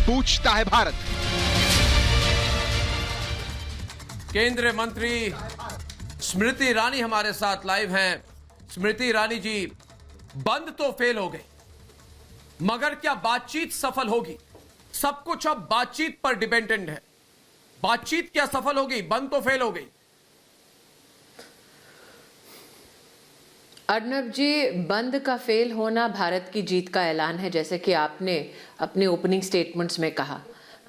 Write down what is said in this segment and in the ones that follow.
पूछता है भारत। केंद्रीय मंत्री स्मृति ईरानी हमारे साथ लाइव हैं। स्मृति ईरानी जी, बंद तो फेल हो गई, मगर क्या बातचीत सफल होगी? सब कुछ अब बातचीत पर डिपेंडेंट है। बातचीत क्या सफल होगी? बंद तो फेल हो गई। अर्नब जी, बंद का फेल होना भारत की जीत का ऐलान है, जैसे कि आपने अपने ओपनिंग स्टेटमेंट्स में कहा।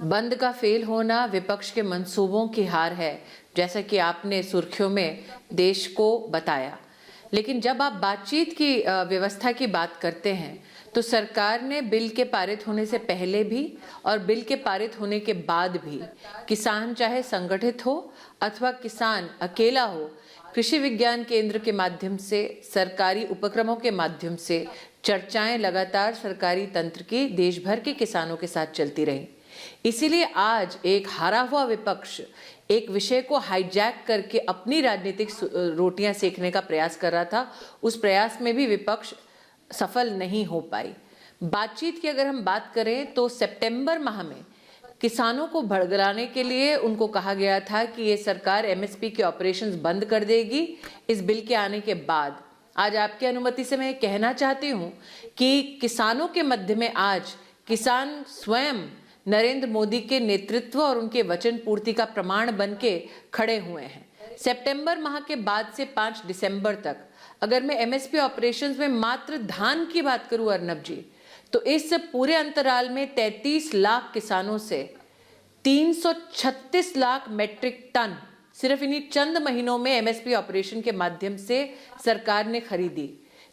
बंद का फेल होना विपक्ष के मंसूबों की हार है, जैसा कि आपने सुर्खियों में देश को बताया। लेकिन जब आप बातचीत की व्यवस्था की बात करते हैं तो सरकार ने बिल के पारित होने से पहले भी और बिल के पारित होने के बाद भी किसान चाहे संगठित हो अथवा किसान अकेला हो, कृषि विज्ञान केंद्र के माध्यम से, सरकारी उपक्रमों के माध्यम से चर्चाएं लगातार सरकारी तंत्र की देश भर के किसानों के साथ चलती रही। इसीलिए आज एक हारा हुआ विपक्ष एक विषय को हाईजैक करके अपनी राजनीतिक रोटियां सेकने का प्रयास कर रहा था। उस प्रयास में भी विपक्ष सफल नहीं हो पाई। बातचीत की अगर हम बात करें तो सितंबर माह में किसानों को भड़काने के लिए उनको कहा गया था कि ये सरकार एमएसपी के ऑपरेशंस बंद कर देगी इस बिल के आने के बाद। आज आपकी अनुमति से मैं कहना चाहती हूँ कि किसानों के मध्य में आज किसान स्वयं नरेंद्र मोदी के नेतृत्व और उनके वचन पूर्ति का प्रमाण बन के खड़े हुए हैं। सितंबर माह के बाद से 5 दिसंबर तक अगर मैं एमएसपी ऑपरेशंस में मात्र धान की बात करूं अर्नब जी, तो इस पूरे अंतराल में 33 लाख किसानों से 336 लाख मैट्रिक टन सिर्फ इन्हीं चंद महीनों में एमएसपी ऑपरेशन के माध्यम से सरकार ने खरीदी।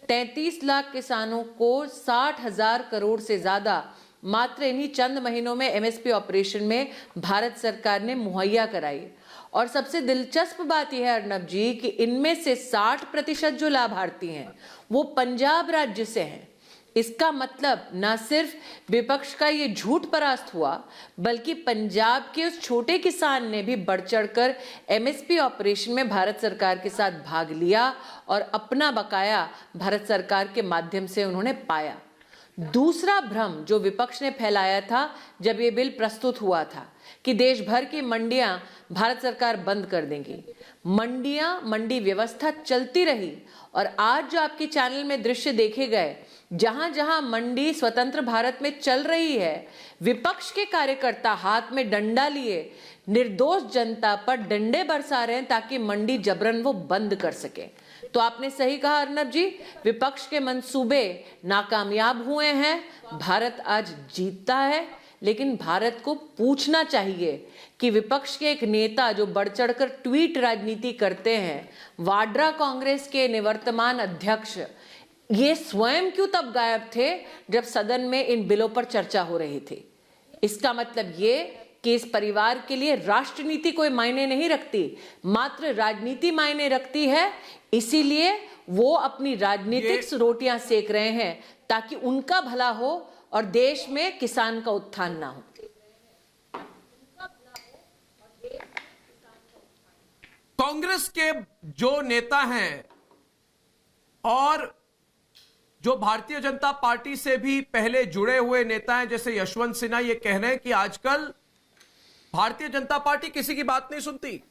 33 लाख किसानों को 60,000 करोड़ से ज्यादा मात्र इन्हीं चंद महीनों में एमएसपी ऑपरेशन में भारत सरकार ने मुहैया कराई। और सबसे दिलचस्प बात यह है अर्नब जी कि इनमें से 60% जो लाभार्थी हैं वो पंजाब राज्य से हैं। इसका मतलब न सिर्फ विपक्ष का ये झूठ परास्त हुआ, बल्कि पंजाब के उस छोटे किसान ने भी बढ़ चढ़कर एमएसपी ऑपरेशन में भारत सरकार के साथ भाग लिया और अपना बकाया भारत सरकार के माध्यम से उन्होंने पाया। दूसरा भ्रम जो विपक्ष ने फैलाया था जब ये बिल प्रस्तुत हुआ था कि देश भर की मंडियां भारत सरकार बंद कर देंगी। मंडी व्यवस्था चलती रही और आज जो आपके चैनल में दृश्य देखे गए, जहां जहां मंडी स्वतंत्र भारत में चल रही है, विपक्ष के कार्यकर्ता हाथ में डंडा लिए निर्दोष जनता पर डंडे बरसा रहे हैं ताकि मंडी जबरन वो बंद कर सके। तो आपने सही कहा अर्नब जी, विपक्ष के मंसूबे नाकामयाब हुए हैं। भारत आज जीतता है, लेकिन भारत को पूछना चाहिए कि विपक्ष के एक नेता जो बढ़ चढ़कर ट्वीट राजनीति करते हैं, वाड्रा कांग्रेस के निवर्तमान अध्यक्ष, ये स्वयं क्यों तब गायब थे जब सदन में इन बिलों पर चर्चा हो रही थी? इसका मतलब ये कि इस परिवार के लिए राष्ट्रनीति कोई मायने नहीं रखती, मात्र राजनीति मायने रखती है। इसीलिए वो अपनी राजनीतिक रोटियां सेक रहे हैं ताकि उनका भला हो और देश में किसान का उत्थान ना हो। कांग्रेस के जो नेता हैं और जो भारतीय जनता पार्टी से भी पहले जुड़े हुए नेता हैं, जैसे यशवंत सिन्हा, ये कह रहे हैं कि आजकल भारतीय जनता पार्टी किसी की बात नहीं सुनती।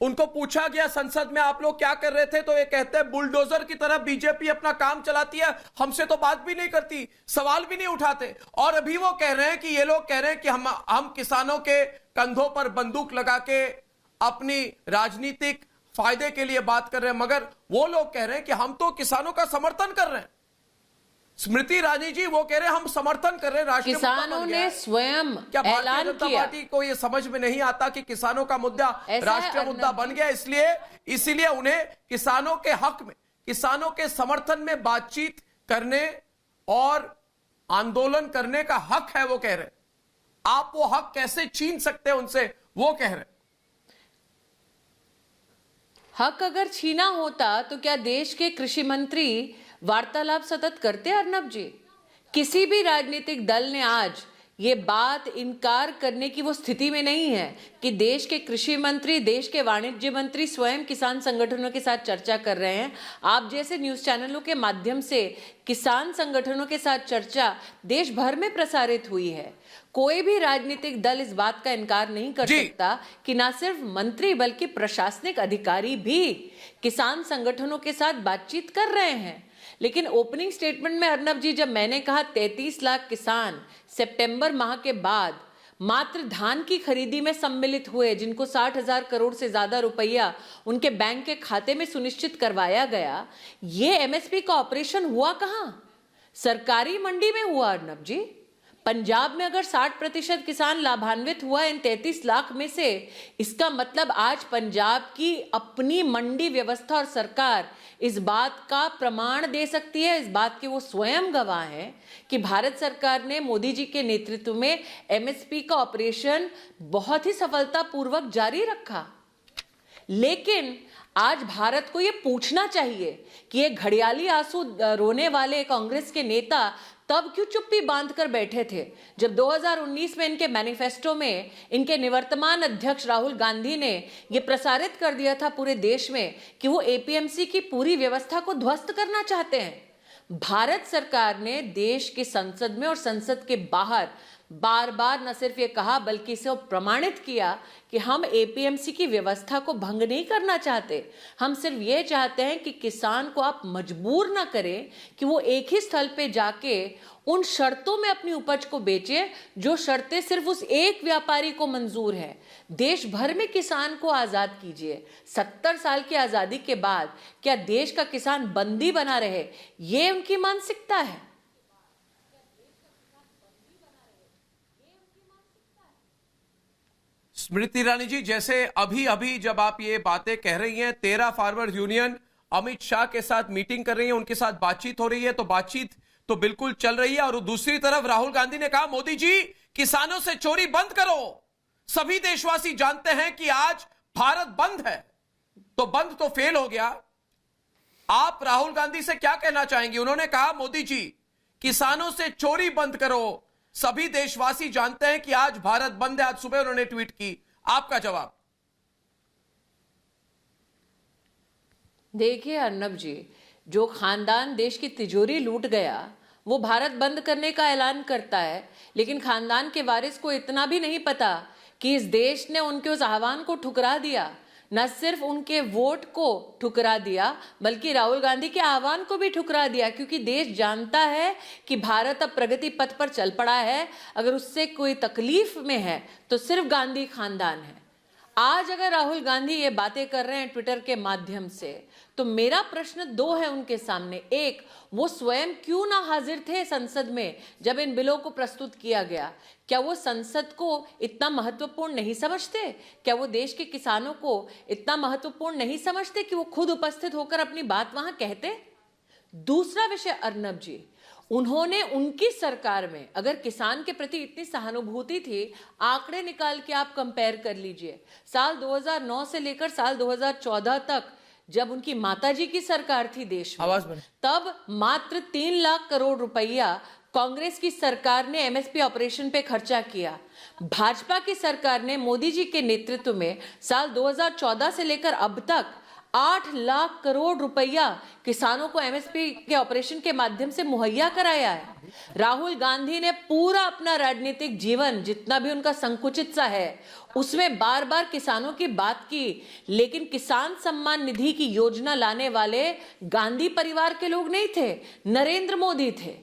उनको पूछा गया संसद में आप लोग क्या कर रहे थे, तो ये कहते हैं बुलडोजर की तरह बीजेपी अपना काम चलाती है, हमसे तो बात भी नहीं करती, सवाल भी नहीं उठाते। और अभी वो कह रहे हैं कि ये लोग कह रहे हैं कि हम किसानों के कंधों पर बंदूक लगा के अपनी राजनीतिक फायदे के लिए बात कर रहे हैं, मगर वो लोग कह रहे हैं कि हम तो किसानों का समर्थन कर रहे हैं। स्मृति ईरानी जी वो कह रहे हैं हम समर्थन कर रहे हैं, राष्ट्रीय किसानों ने स्वयं क्या भारतीय ऐलान जनता किया? पार्टी को यह समझ में नहीं आता कि किसानों का मुद्दा राष्ट्रीय मुद्दा बन गया, इसलिए उन्हें किसानों के हक में, किसानों के समर्थन में बातचीत करने और आंदोलन करने का हक है, वो कह रहे हैं। आप वो हक कैसे छीन सकते हैं उनसे, वो कह रहे हैं। हक अगर छीना होता तो क्या देश के कृषि मंत्री वार्तालाप सतत करते अर्नब जी? किसी भी राजनीतिक दल ने आज ये बात इनकार करने की वो स्थिति में नहीं है कि देश के कृषि मंत्री, देश के वाणिज्य मंत्री स्वयं किसान संगठनों के साथ चर्चा कर रहे हैं। आप जैसे न्यूज चैनलों के माध्यम से किसान संगठनों के साथ चर्चा देश भर में प्रसारित हुई है। कोई भी राजनीतिक दल इस बात का इनकार नहीं कर सकता कि न सिर्फ मंत्री बल्कि प्रशासनिक अधिकारी भी किसान संगठनों के साथ बातचीत कर रहे हैं। लेकिन ओपनिंग स्टेटमेंट में अर्नब जी, जब मैंने कहा 33 लाख किसान सितंबर माह के बाद मात्र धान की खरीदी में सम्मिलित हुए, जिनको 60,000 करोड़ से ज्यादा रुपया उनके बैंक के खाते में सुनिश्चित करवाया गया, ये एमएसपी का ऑपरेशन हुआ कहां? सरकारी मंडी में हुआ अर्नब जी। पंजाब में अगर 60% किसान लाभान्वित हुआ इन 33 लाख में से, इसका मतलब आज पंजाब की अपनी मंडी व्यवस्था और सरकार इस बात का प्रमाण दे सकती है, इस बात के वो स्वयं गवाह हैं कि भारत सरकार ने मोदी जी के नेतृत्व में एमएसपी का ऑपरेशन बहुत ही सफलतापूर्वक जारी रखा। लेकिन आज भारत को ये पूछना चाहिए कि ये घड़ियाली आंसू रोने वाले कांग्रेस के नेता तब क्यों चुप्पी बांधकर बैठे थे, जब 2019 में इनके मैनिफेस्टो में इनके निवर्तमान अध्यक्ष राहुल गांधी ने यह प्रसारित कर दिया था पूरे देश में कि वो एपीएमसी की पूरी व्यवस्था को ध्वस्त करना चाहते हैं। भारत सरकार ने देश की संसद में और संसद के बाहर बार बार न सिर्फ ये कहा बल्कि इसे प्रमाणित किया कि हम एपीएमसी की व्यवस्था को भंग नहीं करना चाहते। हम सिर्फ ये चाहते हैं कि किसान को आप मजबूर ना करें कि वो एक ही स्थल पे जाके उन शर्तों में अपनी उपज को बेचे जो शर्तें सिर्फ उस एक व्यापारी को मंजूर है। देश भर में किसान को आजाद कीजिए। 70 साल की आजादी के बाद क्या देश का किसान बंदी बना रहे, ये उनकी मानसिकता है। स्मृति ईरानी जी, जैसे अभी अभी जब आप ये बातें कह रही हैं, 13 फार्मर्स यूनियन अमित शाह के साथ मीटिंग कर रही है, उनके साथ बातचीत हो रही है, तो बातचीत तो बिल्कुल चल रही है। और दूसरी तरफ राहुल गांधी ने कहा, मोदी जी किसानों से चोरी बंद करो। सभी देशवासी जानते हैं कि आज भारत बंद है, तो बंद तो फेल हो गया। आप राहुल गांधी से क्या कहना चाहेंगे? उन्होंने कहा, मोदी जी किसानों से चोरी बंद करो, सभी देशवासी जानते हैं कि आज भारत बंद है। आज सुबह उन्होंने ट्वीट की, आपका जवाब? देखिए अर्नब जी, जो खानदान देश की तिजोरी लूट गया वो भारत बंद करने का ऐलान करता है, लेकिन खानदान के वारिस को इतना भी नहीं पता कि इस देश ने उनके उस आह्वान को ठुकरा दिया। न सिर्फ उनके वोट को ठुकरा दिया बल्कि राहुल गांधी के आह्वान को भी ठुकरा दिया, क्योंकि देश जानता है कि भारत अब प्रगति पथ पर चल पड़ा है। अगर उससे कोई तकलीफ में है तो सिर्फ गांधी खानदान है। आज अगर राहुल गांधी ये बातें कर रहे हैं ट्विटर के माध्यम से, तो मेरा प्रश्न 2 है उनके सामने। एक, वो स्वयं क्यों ना हाजिर थे संसद में जब इन बिलों को प्रस्तुत किया गया? क्या वो संसद को इतना महत्वपूर्ण नहीं समझते? क्या वो देश के किसानों को इतना महत्वपूर्ण नहीं समझते कि वो खुद उपस्थित होकर अपनी बात वहां कहते? दूसरा विषय अर्नब जी, उन्होंने उनकी सरकार में अगर किसान के प्रति इतनी सहानुभूति थी, आंकड़े निकाल के आप कंपेयर कर लीजिए। साल 2009 से लेकर साल 2014 तक जब उनकी माताजी की सरकार थी देश में, तब मात्र 3 लाख करोड़ रुपया कांग्रेस की सरकार ने एमएसपी ऑपरेशन पे खर्चा किया। भाजपा की सरकार ने मोदी जी के नेतृत्व में साल 2014 से लेकर अब तक 8 लाख करोड़ रुपया किसानों को एमएसपी के ऑपरेशन के माध्यम से मुहैया कराया है। राहुल गांधी ने पूरा अपना राजनीतिक जीवन, जितना भी उनका संकुचित सा है, उसमें बार बार किसानों की बात की, लेकिन किसान सम्मान निधि की योजना लाने वाले गांधी परिवार के लोग नहीं थे, नरेंद्र मोदी थे।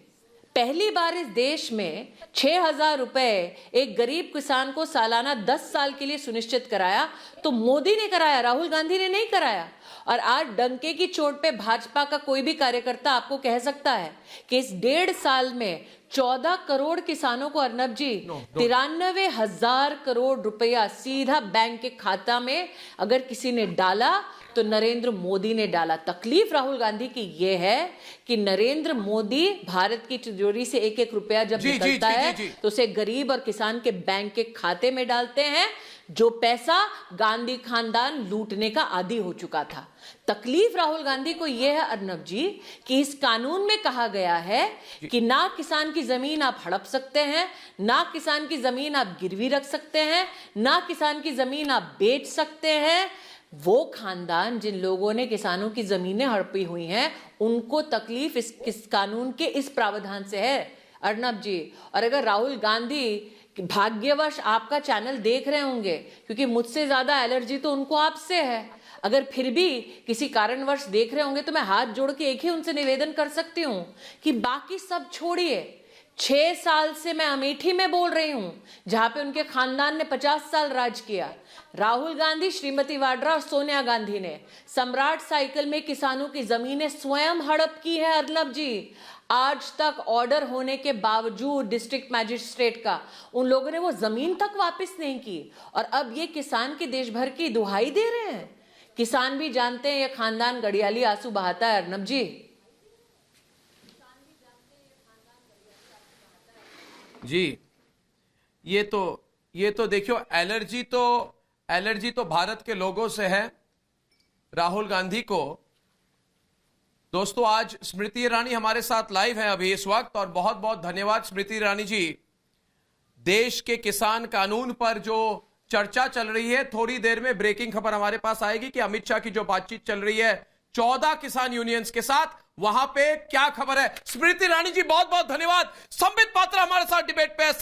पहली बार इस देश में 6,000 रुपए एक गरीब किसान को सालाना 10 साल के लिए सुनिश्चित कराया तो मोदी ने कराया, राहुल गांधी ने नहीं कराया। और आज डंके की चोट पे भाजपा का कोई भी कार्यकर्ता आपको कह सकता है कि इस 1.5 साल में 14 करोड़ किसानों को अर्नब जी 93,000 करोड़ रुपया सीधा बैंक के खाता में अगर किसी ने डाला तो नरेंद्र मोदी ने डाला। तकलीफ राहुल गांधी की यह है कि नरेंद्र मोदी भारत की तिजोरी से एक एक रुपया जब निकलता है तो उसे गरीब और किसान के बैंक के खाते में डालते हैं, जो पैसा गांधी खानदान लूटने का आदी हो चुका था। तकलीफ राहुल गांधी को यह है अर्नब जी कि इस कानून में कहा गया है कि ना किसान की जमीन आप हड़प सकते हैं, ना किसान की जमीन आप गिरवी रख सकते हैं, ना किसान की जमीन आप बेच सकते हैं। वो खानदान जिन लोगों ने किसानों की जमीनें हड़पी हुई हैं, उनको तकलीफ इस कानून के इस प्रावधान से है अर्नब जी। और अगर राहुल गांधी भाग्यवश आपका चैनल देख रहे होंगे, क्योंकि मुझसे ज्यादा एलर्जी तो उनको आपसे है, अगर फिर भी किसी कारणवश देख रहे होंगे तो मैं हाथ जोड़ के एक ही उनसे निवेदन कर सकती हूं कि बाकी सब छोड़िए। 6 साल से मैं अमेठी में बोल रही हूं, जहां पे उनके खानदान ने 50 साल राज किया। राहुल गांधी, श्रीमती वाड्रा और सोनिया गांधी ने सम्राट साइकिल में किसानों की जमीनें स्वयं हड़प की है अर्नब जी। आज तक ऑर्डर होने के बावजूद डिस्ट्रिक्ट मैजिस्ट्रेट का, उन लोगों ने वो जमीन तक वापस नहीं की। और अब ये किसान की देश भर की दुहाई दे रहे हैं। किसान भी जानते हैं ये खानदान गड़ियाली आंसू बहाता है अर्नब जी। जी, ये तो देखियो, एलर्जी तो भारत के लोगों से है, राहुल गांधी को। दोस्तों, आज स्मृति ईरानी हमारे साथ लाइव है अभी इस वक्त, और बहुत बहुत धन्यवाद स्मृति ईरानी जी। देश के किसान कानून पर जो चर्चा चल रही है, थोड़ी देर में ब्रेकिंग खबर हमारे पास आएगी कि अमित शाह की जो बातचीत चल रही है 14 किसान यूनियंस के साथ, वहां पे क्या खबर है। स्मृति ईरानी जी बहुत बहुत धन्यवाद। संबित पात्रा हमारे साथ डिबेट पे है।